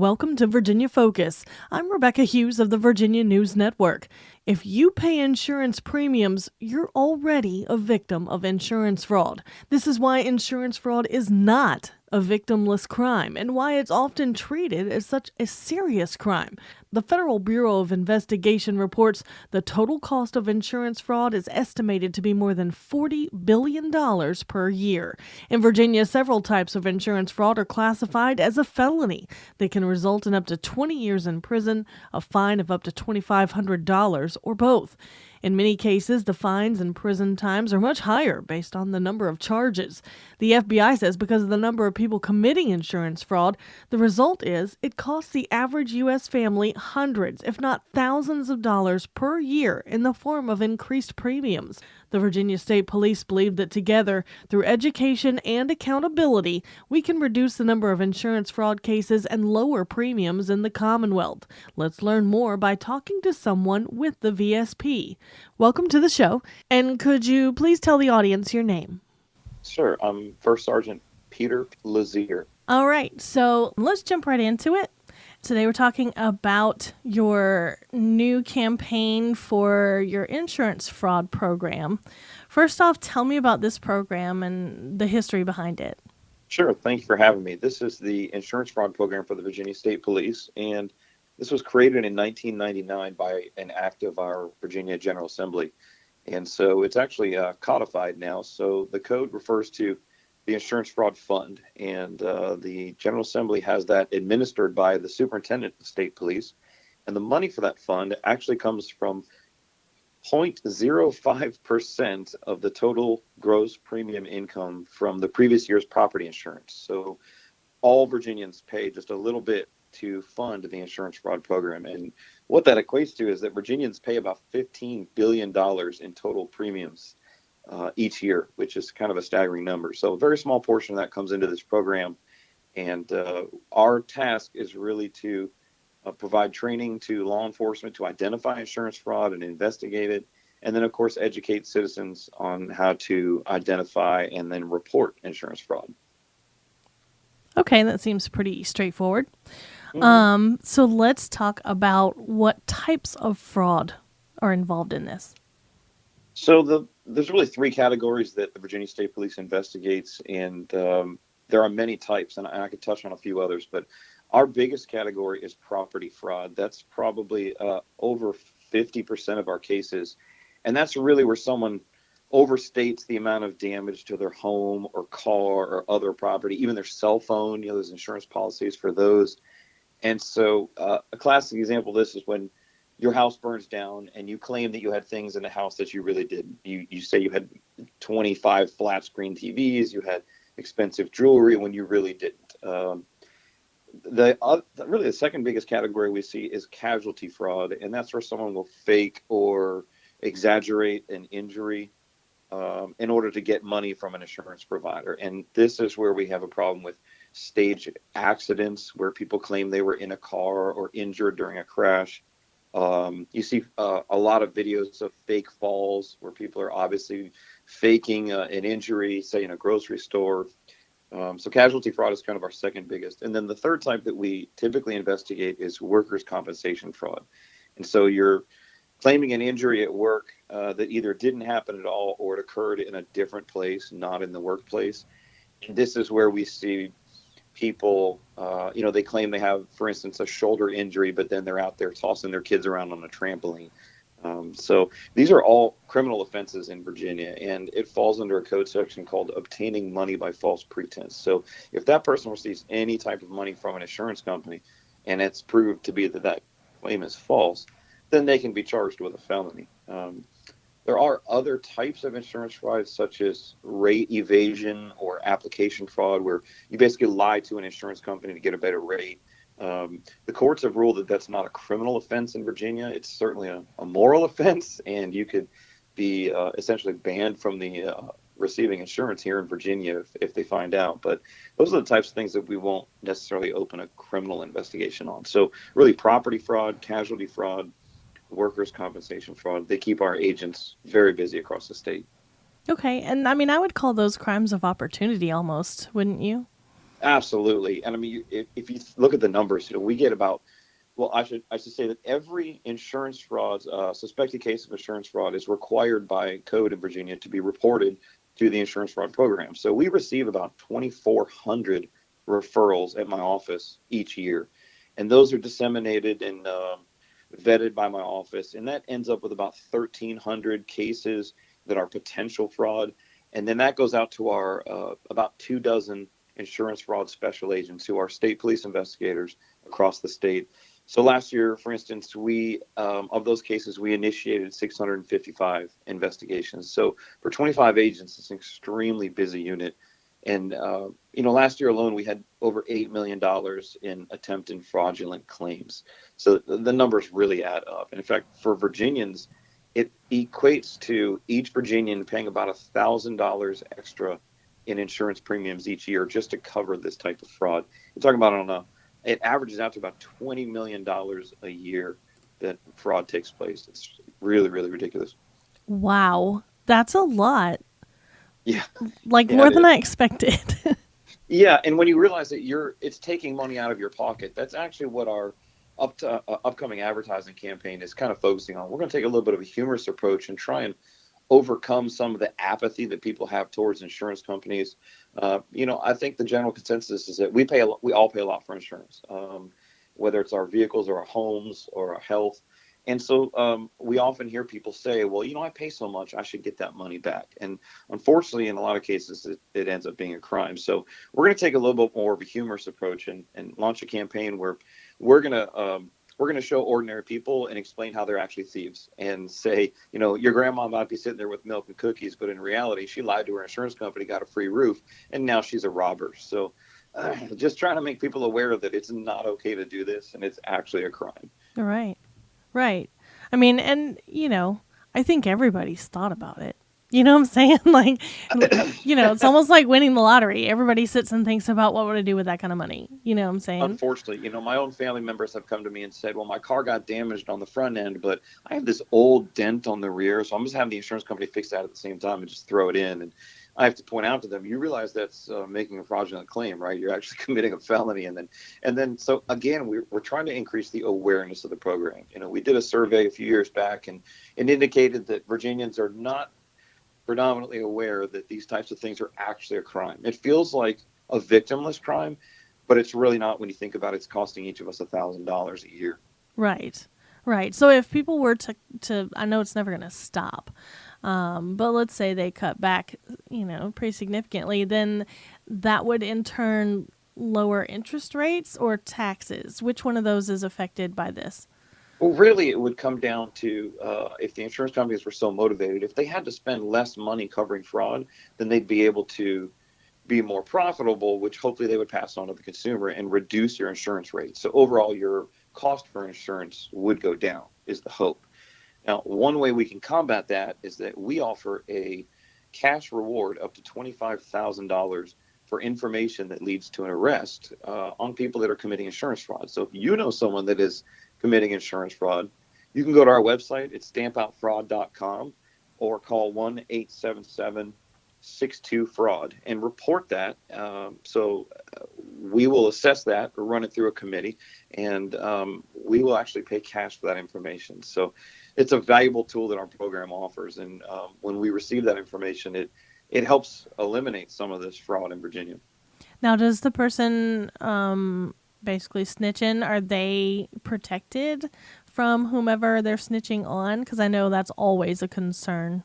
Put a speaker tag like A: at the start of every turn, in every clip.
A: welcome to Virginia Focus. I'm Rebecca Hughes of the Virginia News Network. If you pay insurance premiums, you're already a victim of insurance fraud. This is why insurance fraud is not a victimless crime and why it's often treated as such a serious crime. The Federal Bureau of Investigation reports the total cost of insurance fraud is estimated to be more than $40 billion per year. In Virginia, several types of insurance fraud are classified as a felony. They can result in up to 20 years in prison, a fine of up to $2,500, or both. In many cases, the fines and prison times are much higher based on the number of charges. The FBI says because of the number of people committing insurance fraud, the result is it costs the average U.S. family hundreds, if not thousands of dollars per year in the form of increased premiums. The Virginia State Police believe that together, through education and accountability, we can reduce the number of insurance fraud cases and lower premiums in the Commonwealth. Let's learn more by talking to someone with the VSP. Welcome to the show, and could you please tell the audience your name?
B: Sure. I'm First Sergeant Peter Lazear.
A: All right, so let's jump right into it. Today we're talking about your new campaign for your insurance fraud program. First off, tell me about this program and the history behind it.
B: Sure. Thank you for having me. This is the insurance fraud program for the Virginia State Police, and this was created in 1999 by an act of our Virginia General Assembly. And so it's actually codified now. So the code refers to the Insurance Fraud Fund, and the General Assembly has that administered by the Superintendent of State Police. And the money for that fund actually comes from 0.05% of the total gross premium income from the previous year's property insurance. So all Virginians pay just a little bit to fund the insurance fraud program. And what that equates to is that Virginians pay about $15 billion in total premiums each year, which is kind of a staggering number. So a very small portion of that comes into this program. And our task is really to provide training to law enforcement to identify insurance fraud and investigate it. And then, of course, educate citizens on how to identify and then report insurance fraud.
A: Okay, that seems pretty straightforward. So let's talk about what types of fraud are involved in this.
B: So there's really three categories that the Virginia State Police investigates, and there are many types, and I could touch on a few others, but our biggest category is property fraud. That's probably over 50% of our cases, and that's really where someone overstates the amount of damage to their home or car or other property, even their cell phone. There's insurance policies for those. And so a classic example of this is when your house burns down and you claim that you had things in the house that you really didn't. You say you had 25 flat screen TVs, you had expensive jewelry when you really didn't. Really the second biggest category we see is casualty fraud, and that's where someone will fake or exaggerate an injury in order to get money from an insurance provider. And this is where we have a problem with staged accidents where people claim they were in a car or injured during a crash. You see a lot of videos of fake falls where people are obviously faking an injury, say in a grocery store. So casualty fraud is kind of our second biggest. And then the third type that we typically investigate is workers' compensation fraud. And so you're claiming an injury at work that either didn't happen at all or it occurred in a different place, not in the workplace. And this is where we see people, they claim they have, for instance, a shoulder injury, but then they're out there tossing their kids around on a trampoline. So these are all criminal offenses in Virginia, and it falls under a code section called obtaining money by false pretense. So if that person receives any type of money from an insurance company and it's proved to be that claim is false, then they can be charged with a felony. There are other types of insurance fraud, such as rate evasion or application fraud, where you basically lie to an insurance company to get a better rate. The courts have ruled that that's not a criminal offense in Virginia. It's certainly a moral offense, and you could be essentially banned from the receiving insurance here in Virginia if they find out. But those are the types of things that we won't necessarily open a criminal investigation on. So really property fraud, casualty fraud, workers' compensation fraud, they keep our agents very busy across the state.
A: Okay, and I mean, I would call those crimes of opportunity almost, wouldn't you?
B: Absolutely. And I mean, if you look at the numbers, we get about, well, I should say that every insurance fraud, suspected case of insurance fraud, is required by code in Virginia to be reported to the insurance fraud program. So we receive about 2,400 referrals at my office each year, and those are disseminated and vetted by my office, and that ends up with about 1,300 cases that are potential fraud, and then that goes out to our about 2 dozen insurance fraud special agents who are state police investigators across the state. So last year, for instance, we of those cases we initiated 655 investigations. So for 25 agents, it's an extremely busy unit. And last year alone, we had over $8 million in attempted fraudulent claims. So the numbers really add up. And in fact, for Virginians, it equates to each Virginian paying about $1,000 extra in insurance premiums each year just to cover this type of fraud. You're talking about it averages out to about $20 million a year that fraud takes place. It's really, really ridiculous.
A: Wow, that's a lot.
B: Yeah,
A: Like
B: yeah,
A: more
B: it
A: than
B: is.
A: I expected.
B: Yeah, and when you realize that it's taking money out of your pocket, that's actually what our upcoming advertising campaign is kind of focusing on. We're going to take a little bit of a humorous approach and try and overcome some of the apathy that people have towards insurance companies. I think the general consensus is that we all pay a lot for insurance, whether it's our vehicles or our homes or our health. And so we often hear people say, well, I pay so much, I should get that money back. And unfortunately, in a lot of cases, it ends up being a crime. So we're going to take a little bit more of a humorous approach and launch a campaign where we're going to we're going to show ordinary people and explain how they're actually thieves and say, your grandma might be sitting there with milk and cookies, but in reality, she lied to her insurance company, got a free roof, and now she's a robber. So just trying to make people aware that it's not okay to do this and it's actually a crime.
A: Right. Right. I mean, and, I think everybody's thought about it. You know what I'm saying? Like, it's almost like winning the lottery. Everybody sits and thinks about what would I do with that kind of money. You know what I'm saying?
B: Unfortunately, my own family members have come to me and said, well, my car got damaged on the front end, but I have this old dent on the rear. So I'm just having the insurance company fix that at the same time and just throw it in. And I have to point out to them, you realize that's making a fraudulent claim, right? You're actually committing a felony. And then, so again, we're trying to increase the awareness of the program. We did a survey a few years back and it indicated that Virginians are not predominantly aware that these types of things are actually a crime. It feels like a victimless crime, but it's really not when you think about it. It's costing each of us $1,000 a year.
A: Right. Right. So if people were to I know it's never going to stop, but let's say they cut back, pretty significantly, then that would in turn lower interest rates or taxes. Which one of those is affected by this?
B: Well, really, it would come down to if the insurance companies were so motivated, if they had to spend less money covering fraud, then they'd be able to be more profitable, which hopefully they would pass on to the consumer and reduce your insurance rates. So overall, your cost for insurance would go down, is the hope. Now, one way we can combat that is that we offer a cash reward up to $25,000 for information that leads to an arrest on people that are committing insurance fraud. So if you know someone that is committing insurance fraud, you can go to our website, it's stampoutfraud.com, or call 1-877-62-FRAUD and report that. So we will assess that or run it through a committee, and we will actually pay cash for that information. So it's a valuable tool that our program offers. And when we receive that information, it helps eliminate some of this fraud in Virginia.
A: Now, does the person basically snitching, are they protected from whomever they're snitching on? Because I know that's always a concern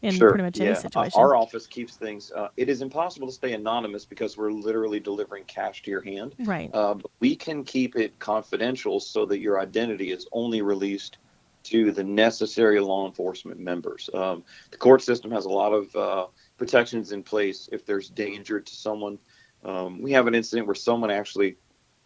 A: in
B: Sure.
A: pretty much any
B: Yeah.
A: situation.
B: Our office keeps things. It is impossible to stay anonymous because we're literally delivering cash to your hand.
A: Right.
B: But we can keep it confidential so that your identity is only released to the necessary law enforcement members. The court system has a lot of protections in place if there's danger to someone. We have an incident where someone actually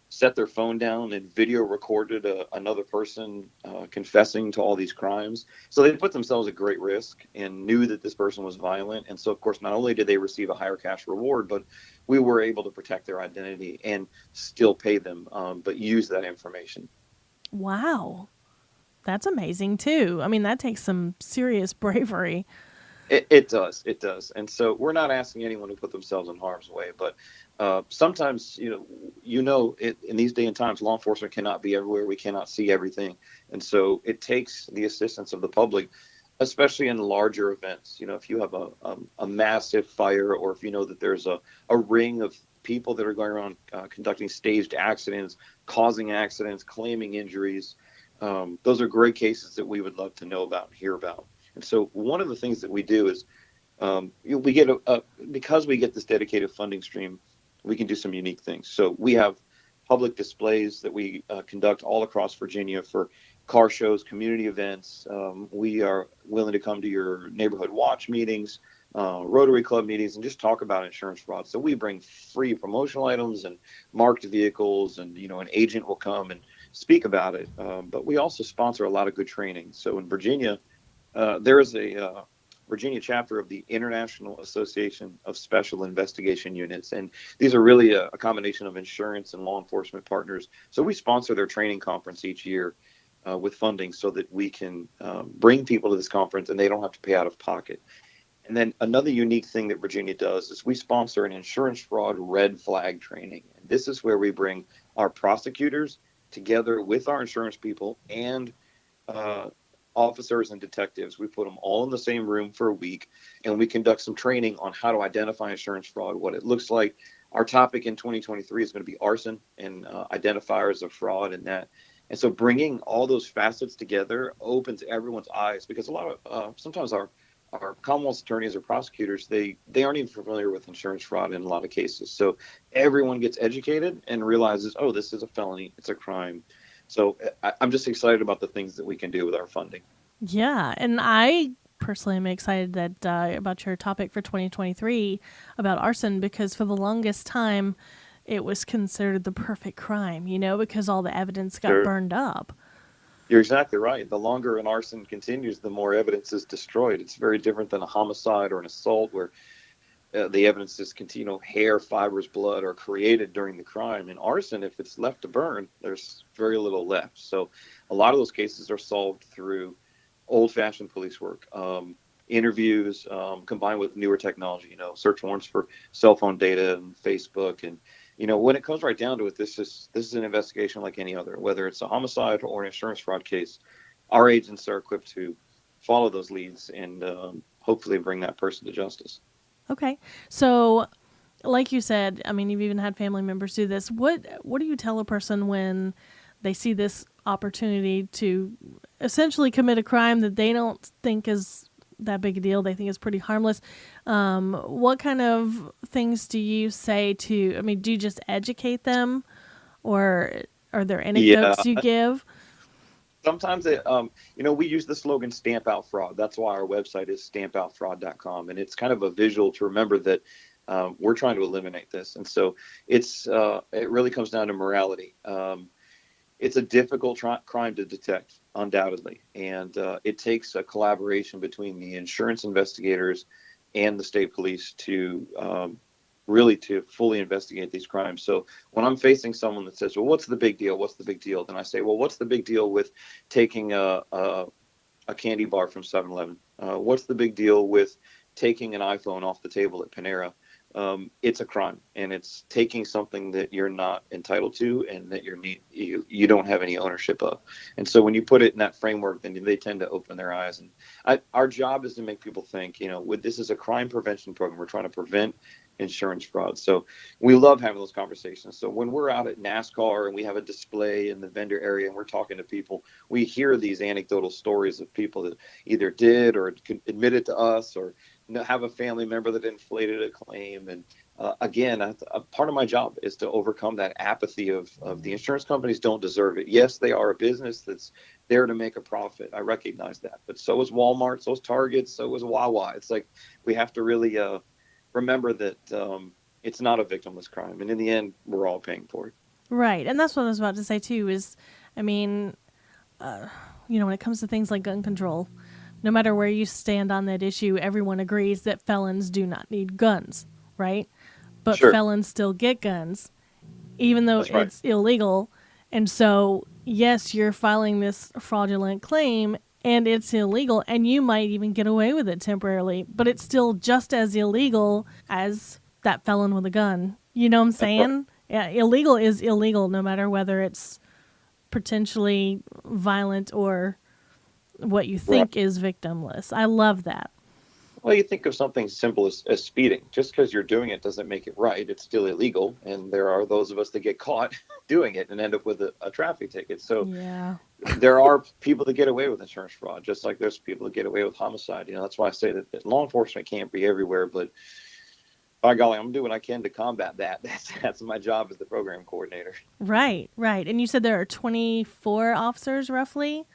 B: set their phone down and video recorded another person confessing to all these crimes. So they put themselves at great risk and knew that this person was violent. And so, of course, not only did they receive a higher cash reward, but we were able to protect their identity and still pay them, but use that information.
A: Wow. That's amazing too. I mean, that takes some serious bravery.
B: It does. It does. And so we're not asking anyone to put themselves in harm's way, but sometimes, in these day and times, law enforcement cannot be everywhere. We cannot see everything. And so it takes the assistance of the public, especially in larger events. If you have a massive fire, or if you know that there's a ring of people that are going around conducting staged accidents, causing accidents, claiming injuries, those are great cases that we would love to know about and hear about. And so one of the things that we do is we get because we get this dedicated funding stream, we can do some unique things. So we have public displays that we conduct all across Virginia for car shows, community events. We are willing to come to your neighborhood watch meetings, Rotary Club meetings, and just talk about insurance fraud. So we bring free promotional items and marked vehicles, and an agent will come and speak about it. But we also sponsor a lot of good training. So in Virginia, there is a Virginia chapter of the International Association of Special Investigation Units. And these are really a combination of insurance and law enforcement partners. So we sponsor their training conference each year with funding so that we can bring people to this conference and they don't have to pay out of pocket. And then another unique thing that Virginia does is we sponsor an insurance fraud red flag training. And this is where we bring our prosecutors together with our insurance people and officers and detectives. We put them all in the same room for a week, and we conduct some training on how to identify insurance fraud, what it looks like. Our topic in 2023 is going to be arson and identifiers of fraud and that. And so bringing all those facets together opens everyone's eyes, because a lot of sometimes our Commonwealth attorneys or prosecutors, they aren't even familiar with insurance fraud in a lot of cases. So everyone gets educated and realizes, oh, this is a felony, it's a crime. So I'm just excited about the things that we can do with our funding.
A: Yeah, and I personally am excited that about your topic for 2023 about arson, because for the longest time it was considered the perfect crime, because all the evidence got
B: Sure.
A: burned up.
B: You're exactly right. The longer an arson continues, the more evidence is destroyed. It's very different than a homicide or an assault where the evidence is hair, fibers, blood are created during the crime. In arson, if it's left to burn, there's very little left. So a lot of those cases are solved through old-fashioned police work, interviews, combined with newer technology, search warrants for cell phone data and Facebook. And, when it comes right down to it, this is an investigation like any other, whether it's a homicide or an insurance fraud case. Our agents are equipped to follow those leads and hopefully bring that person to justice.
A: Okay. So, like you said, I mean, you've even had family members do this. What do you tell a person when they see this opportunity to essentially commit a crime that they don't think is that big a deal? They think is pretty harmless. What kind of things do you say to, I mean, do you just educate them, or are there
B: Yeah.
A: anecdotes you give?
B: Sometimes we use the slogan "Stamp Out Fraud." That's why our website is stampoutfraud.com, and it's kind of a visual to remember that we're trying to eliminate this. And so it really comes down to morality. It's a difficult crime to detect, undoubtedly, and it takes a collaboration between the insurance investigators and the state police to really to fully investigate these crimes. So when I'm facing someone that says, well, what's the big deal? What's the big deal? Then I say, well, what's the big deal with taking a candy bar from 7-Eleven? What's the big deal with taking an iPhone off the table at Panera? It's a crime, and it's taking something that you're not entitled to and that you don't have any ownership of. And so when you put it in that framework, then they tend to open their eyes. And our job is to make people think, this is a crime prevention program. We're trying to prevent insurance fraud. So we love having those conversations. So when we're out at NASCAR and we have a display in the vendor area and we're talking to people, we hear these anecdotal stories of people that either did or admitted to us, or have a family member that inflated a claim. And again, a part of my job is to overcome that apathy of the insurance companies don't deserve it. Yes, they are a business that's there to make a profit. I recognize that. But so is Walmart, so is Target, so is Wawa. It's like we have to really remember that it's not a victimless crime. And in the end, we're all paying for it.
A: Right. And that's what I was about to say, too, is, I mean, when it comes to things like gun control, no matter where you stand on that issue, everyone agrees that felons do not need guns, right? But
B: Sure.
A: felons still get guns, even though
B: That's right.
A: it's illegal. And so, yes, you're filing this fraudulent claim, and it's illegal, and you might even get away with it temporarily, but it's still just as illegal as that felon with a gun. You know what I'm
B: That's right.
A: saying? Yeah, illegal is illegal no matter whether it's potentially violent or what you
B: Right.
A: think is victimless. I love that.
B: Well, you think of something simple as speeding. Just because you're doing it doesn't make it right. It's still illegal, and there are those of us that get caught doing it and end up with a traffic ticket. So
A: Yeah.
B: there are people that get away with insurance fraud, just like there's people that get away with homicide. That's why I say that law enforcement can't be everywhere, but by golly, I'm doing what I can to combat that. That's my job as the program coordinator.
A: Right, right. And you said there are 24 officers roughly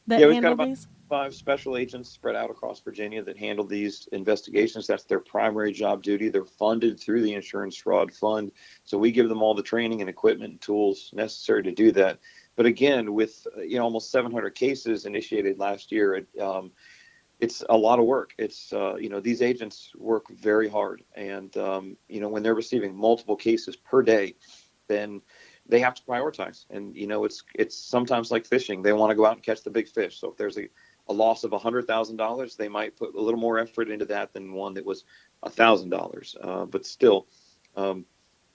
A: that
B: Yeah, we've got
A: handle
B: about
A: these?
B: 5 special agents spread out across Virginia that handle these investigations. That's their primary job duty. They're funded through the insurance fraud fund. So we give them all the training and equipment and tools necessary to do that. But again, with almost 700 cases initiated last year, it's a lot of work. It's these agents work very hard, and when they're receiving multiple cases per day, then they have to prioritize. And it's sometimes like fishing. They want to go out and catch the big fish. So if there's a loss of $100,000, they might put a little more effort into that than one that was $1,000. But still,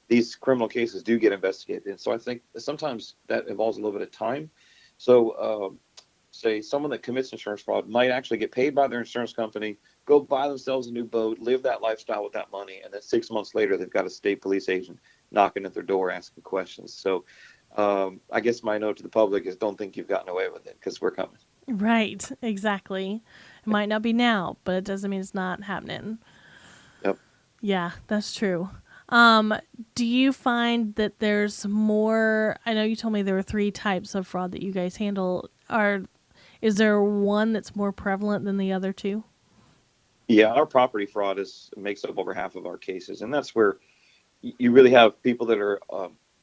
B: these criminal cases do get investigated, and so I think sometimes that involves a little bit of time. So say someone that commits insurance fraud might actually get paid by their insurance company, go buy themselves a new boat, live that lifestyle with that money, and then 6 months later they've got a state police agent knocking at their door asking questions. So I guess my note to the public is don't think you've gotten away with it, because we're coming.
A: Right, exactly. It might not be now, but it doesn't mean it's not happening.
B: Yep.
A: Yeah, that's true. Um, do you find that there's more? I know you told me there were 3 types of fraud that you guys handle. Is there one that's more prevalent than the other two?
B: Yeah, our property fraud makes up over half of our cases, and that's where you really have people that are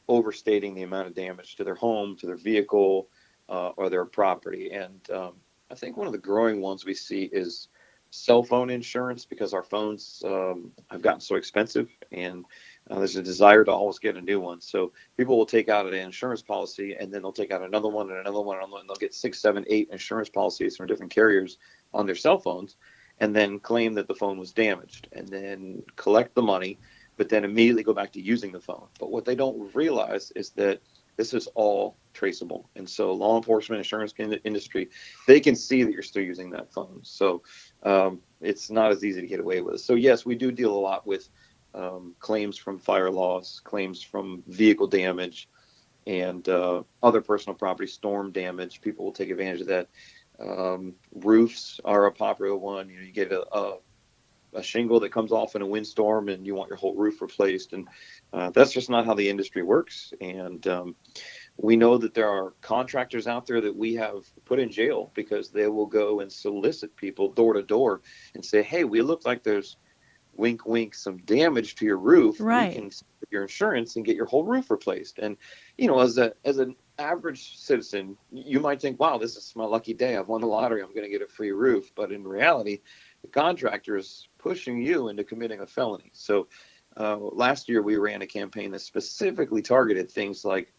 B: overstating the amount of damage to their home, to their vehicle, or their property. And I think one of the growing ones we see is cell phone insurance, because our phones have gotten so expensive, and there's a desire to always get a new one. So people will take out an insurance policy, and then they'll take out another one and another one, and they'll get 6, 7, 8 insurance policies from different carriers on their cell phones, and then claim that the phone was damaged, and then collect the money, but then immediately go back to using the phone. But what they don't realize is that this is all traceable. And so law enforcement, insurance industry, they can see that you're still using that phone. So it's not as easy to get away with. So yes, we do deal a lot with claims from fire loss, claims from vehicle damage, and other personal property, storm damage. People will take advantage of that. Roofs are a popular one. You get a shingle that comes off in a windstorm and you want your whole roof replaced. And that's just not how the industry works. And we know that there are contractors out there that we have put in jail because they will go and solicit people door to door and say, hey, we look like there's wink, wink, some damage to your roof.
A: Right.
B: We can get your insurance and get your whole roof replaced. And, as an average citizen, you might think, wow, this is my lucky day. I've won the lottery. I'm going to get a free roof. But in reality, the contractor is pushing you into committing a felony. So last year we ran a campaign that specifically targeted things like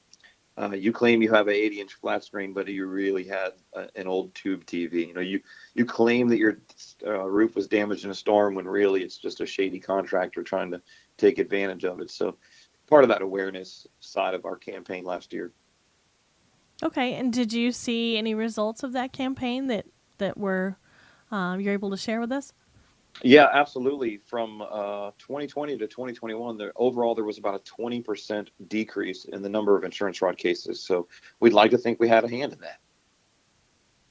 B: you claim you have an 80-inch flat screen, but you really had an old tube TV. You claim that your roof was damaged in a storm when really it's just a shady contractor trying to take advantage of it. So part of that awareness side of our campaign last year.
A: Okay, and did you see any results of that campaign that were you're able to share with us?
B: Yeah, absolutely. From 2020 to 2021, overall there was about a 20% decrease in the number of insurance fraud cases. So we'd like to think we had a hand in that.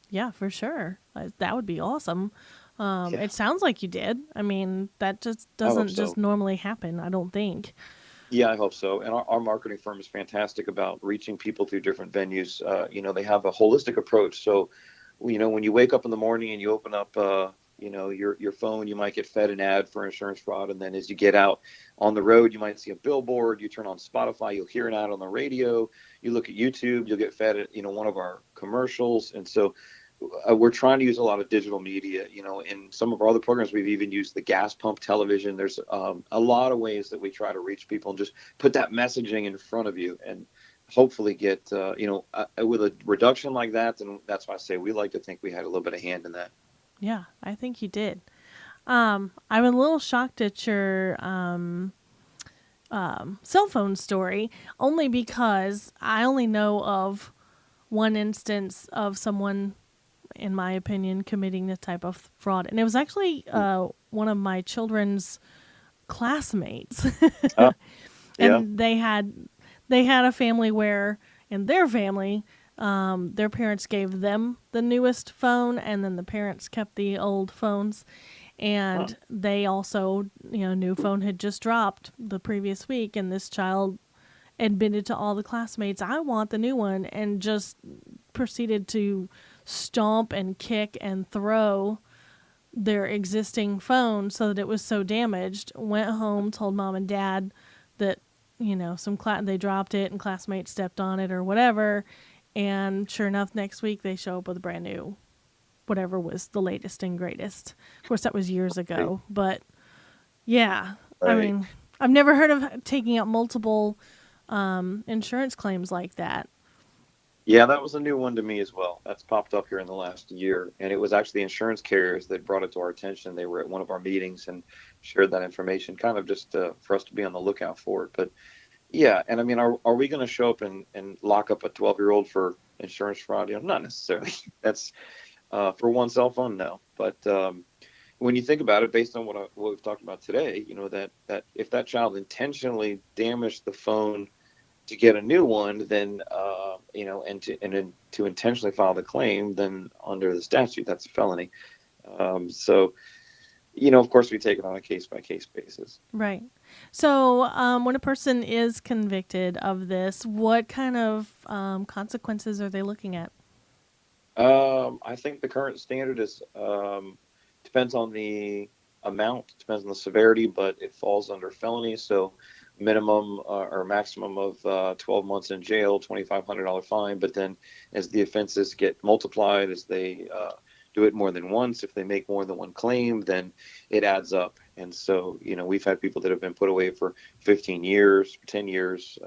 A: Yeah, for sure. That would be awesome.
B: Yeah,
A: It sounds like you did. I mean, that just
B: I hope
A: doesn't
B: so.
A: just normally happen, I don't think.
B: Yeah, I hope so. And our marketing firm is fantastic about reaching people through different venues. They have a holistic approach. So, when you wake up in the morning and you open up, your phone, you might get fed an ad for insurance fraud. And then as you get out on the road, you might see a billboard. You turn on Spotify, you'll hear an ad on the radio. You look at YouTube, you'll get fed, one of our commercials. And so we're trying to use a lot of digital media. In some of our other programs, we've even used the gas pump television. There's a lot of ways that we try to reach people and just put that messaging in front of you. And hopefully get, with a reduction like that. And that's why I say we like to think we had a little bit of hand in that.
A: Yeah, I think you did. I'm a little shocked at your cell phone story, only because I only know of one instance of someone, in my opinion, committing this type of fraud, and it was actually one of my children's classmates.
B: Oh, yeah.
A: And they had a family where, in their family, their parents gave them the newest phone, and then the parents kept the old phones.
B: Huh.
A: And they also, new phone had just dropped the previous week, and this child admitted to all the classmates, "I want the new one," and just proceeded to stomp and kick and throw their existing phone so that it was so damaged. Went home, told mom and dad that, they dropped it and classmates stepped on it or whatever. And sure enough, next week they show up with a brand new, whatever was the latest and greatest. Of course, that was years
B: Right.
A: ago, but yeah, I
B: Right.
A: mean, I've never heard of taking out multiple insurance claims like that.
B: Yeah, that was a new one to me as well. That's popped up here in the last year. And it was actually the insurance carriers that brought it to our attention. They were at one of our meetings and shared that information, kind of just for us to be on the lookout for it. But yeah, and I mean, are we going to show up and lock up a 12-year-old for insurance fraud? Not necessarily. That's for one cell phone, no. But when you think about it, based on what we've talked about today, that if that child intentionally damaged the phone to get a new one, then and to intentionally file the claim, then under the statute, that's a felony. So of course, we take it on a case by case basis.
A: Right. So, when a person is convicted of this, what kind of consequences are they looking at?
B: I think the current standard is depends on the amount, depends on the severity, but it falls under felony. So minimum or maximum of 12 months in jail, $2,500 fine. But then as the offenses get multiplied, as they do it more than once, if they make more than one claim, then it adds up. And so, we've had people that have been put away for 15 years, 10 years.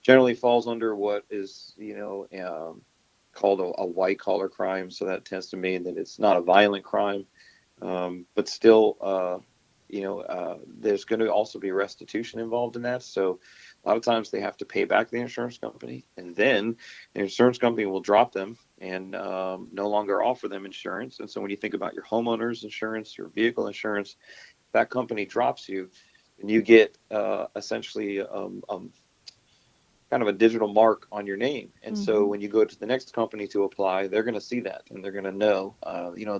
B: Generally falls under what is, called a white collar crime. So that tends to mean that it's not a violent crime. But still, there's going to also be restitution involved in that. So a lot of times they have to pay back the insurance company, and then the insurance company will drop them and no longer offer them insurance. And so when you think about your homeowner's insurance, your vehicle insurance, that company drops you, and you get essentially kind of a digital mark on your name. And so
A: Mm-hmm.
B: when you go to the next company to apply, they're going to see that, and they're going to know,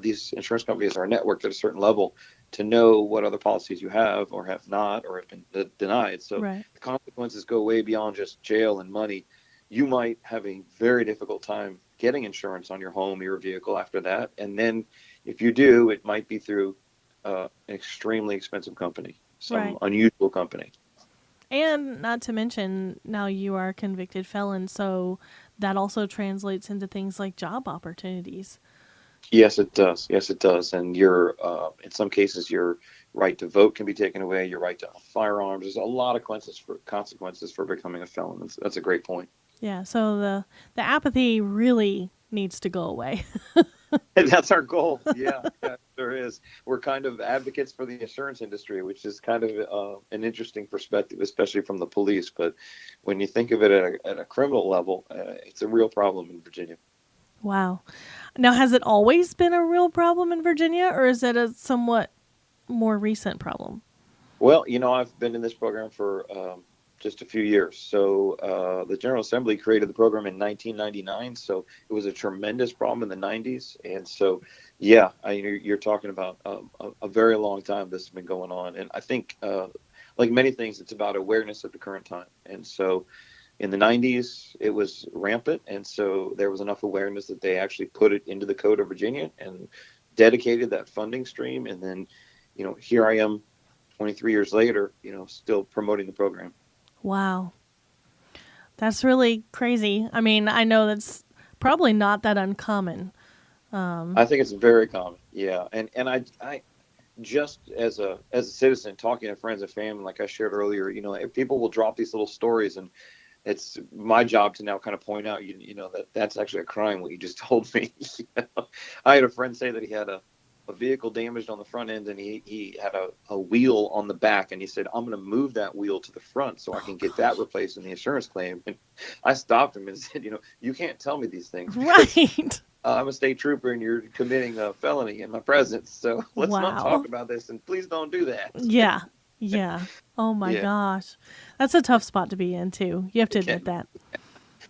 B: these insurance companies are networked at a certain level to know what other policies you have or have not or have been denied. So
A: Right.
B: the consequences go way beyond just jail and money. You might have a very difficult time getting insurance on your home or your vehicle after that. And then if you do, it might be through an extremely expensive company, some
A: Right.
B: unusual company.
A: And not to mention, now you are a convicted felon, so that also translates into things like job opportunities.
B: Yes, it does. Yes, it does. And in some cases, your right to vote can be taken away. Your right to own firearms. There's a lot of consequences for becoming a felon. That's a great point.
A: Yeah, so the apathy really needs to go away.
B: And that's our goal. Yeah, yeah, there is. We're kind of advocates for the insurance industry, which is kind of an interesting perspective, especially from the police. But when you think of it at a criminal level, it's a real problem in Virginia.
A: Wow. Now, has it always been a real problem in Virginia, or is it a somewhat more recent problem?
B: Well, I've been in this program for just a few years. So the General Assembly created the program in 1999. So it was a tremendous problem in the 90s. And so, yeah, you're talking about a very long time this has been going on. And I think, like many things, it's about awareness at the current time. And so in the 90s, it was rampant. And so there was enough awareness that they actually put it into the Code of Virginia and dedicated that funding stream. And then, here I am 23 years later, still promoting the program.
A: Wow. That's really crazy. I mean, I know that's probably not that uncommon.
B: I think it's very common. Yeah. And I just as a citizen talking to friends and family, like I shared earlier, if people will drop these little stories and it's my job to now kind of point out, that that's actually a crime, what you just told me. I had a friend say that he had a vehicle damaged on the front end, and he had a wheel on the back, and he said, I'm going to move that wheel to the front so I can get that replaced in the insurance claim. And I stopped him and said, you can't tell me these things.
A: Right.
B: I'm a state trooper and you're committing a felony in my presence. So let's not talk about this, and please don't do that.
A: Yeah. Yeah. Oh my gosh. That's a tough spot to be in too. You have to admit that.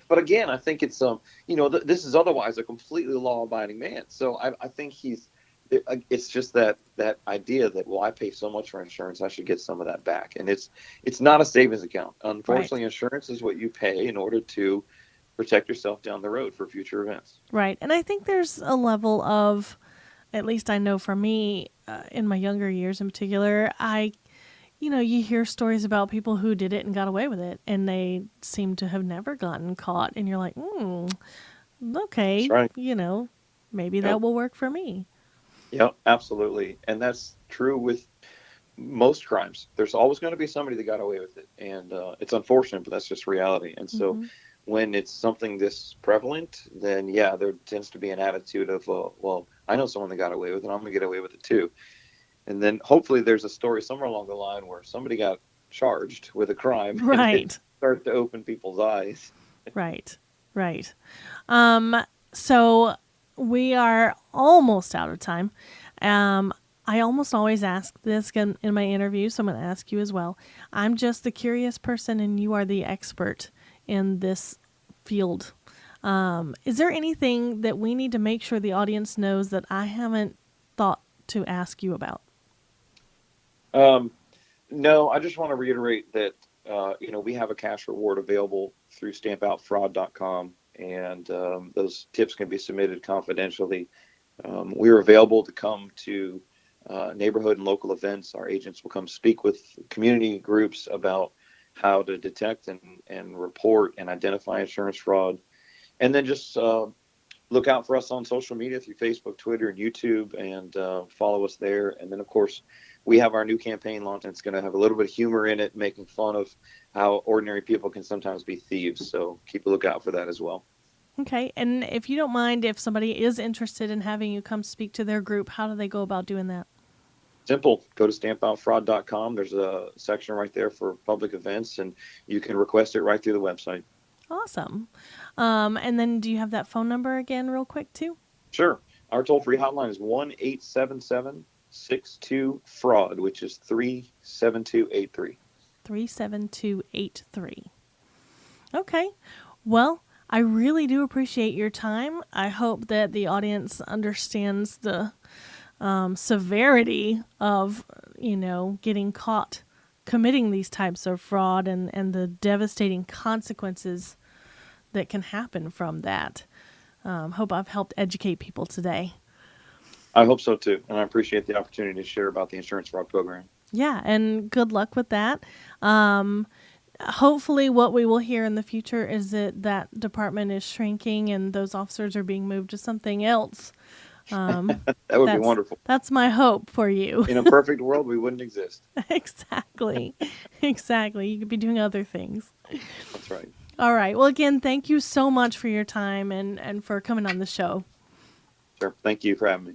B: But again, I think it's, this is otherwise a completely law-abiding man. So I think it's just that idea that, well, I pay so much for insurance, I should get some of that back. And it's not a savings account. Unfortunately, right. Insurance is what you pay in order to protect yourself down the road for future events.
A: Right. And I think there's a level of, at least I know for me, in my younger years in particular, you hear stories about people who did it and got away with it, and they seem to have never gotten caught. And you're like, okay,
B: that's right.
A: Maybe that will work for me.
B: Yeah, absolutely. And that's true with most crimes. There's always going to be somebody that got away with it. And it's unfortunate, but that's just reality. And so when it's something this prevalent, then there tends to be an attitude of, well, I know someone that got away with it, I'm going to get away with it too. And then hopefully there's a story somewhere along the line where somebody got charged with a crime.
A: Right.
B: And it starts to open people's eyes.
A: Right. So we are almost out of time. I almost always ask this in my interview, so I'm going to ask you as well. I'm just the curious person, and you are the expert in this field. Is there anything that we need to make sure the audience knows that I haven't thought to ask you about?
B: No, I just want to reiterate that, we have a cash reward available through stampoutfraud.com, and those tips can be submitted confidentially. We're available to come to neighborhood and local events. Our agents will come speak with community groups about how to detect and report and identify insurance fraud. And then just look out for us on social media through Facebook, Twitter, and YouTube, and follow us there. And then, of course, we have our new campaign launch, and it's going to have a little bit of humor in it, making fun of how ordinary people can sometimes be thieves. So keep a lookout for that as well.
A: Okay. And if you don't mind, if somebody is interested in having you come speak to their group, how do they go about doing that?
B: Simple. Go to stampoutfraud.com. There's a section right there for public events, and you can request it right through the website.
A: Awesome. And then do you have that phone number again real quick too?
B: Sure. Our toll-free hotline is 1-877-62-FRAUD, which is 37283.
A: 37283. Okay. Well, I really do appreciate your time. I hope that the audience understands the severity of, getting caught committing these types of fraud and the devastating consequences that can happen from that. Hope I've helped educate people today.
B: I hope so too, and I appreciate the opportunity to share about the insurance fraud program.
A: Yeah, and good luck with that. Hopefully what we will hear in the future is that department is shrinking and those officers are being moved to something else.
B: That would be wonderful.
A: That's my hope for you.
B: In a perfect world, we wouldn't exist.
A: Exactly. Exactly. You could be doing other things.
B: That's right.
A: All right. Well, again, thank you so much for your time and for coming on the show.
B: Sure. Thank you for having me.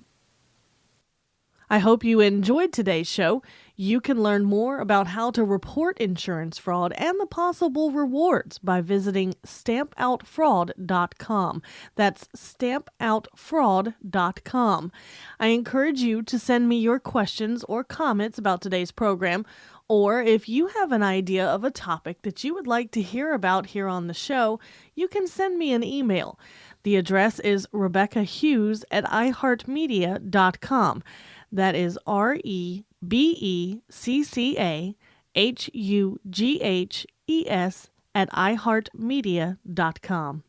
A: I hope you enjoyed today's show. You can learn more about how to report insurance fraud and the possible rewards by visiting stampoutfraud.com. That's stampoutfraud.com. I encourage you to send me your questions or comments about today's program, or if you have an idea of a topic that you would like to hear about here on the show, you can send me an email. The address is RebeccaHughes@iHeartMedia.com. That is RebeccaHughes@iHeartMedia.com.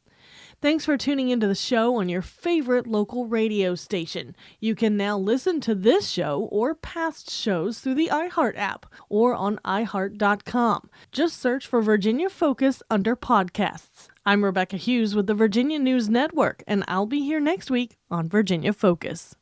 A: Thanks for tuning into the show on your favorite local radio station. You can now listen to this show or past shows through the iHeart app or on iHeart.com. Just search for Virginia Focus under podcasts. I'm Rebecca Hughes with the Virginia News Network, and I'll be here next week on Virginia Focus.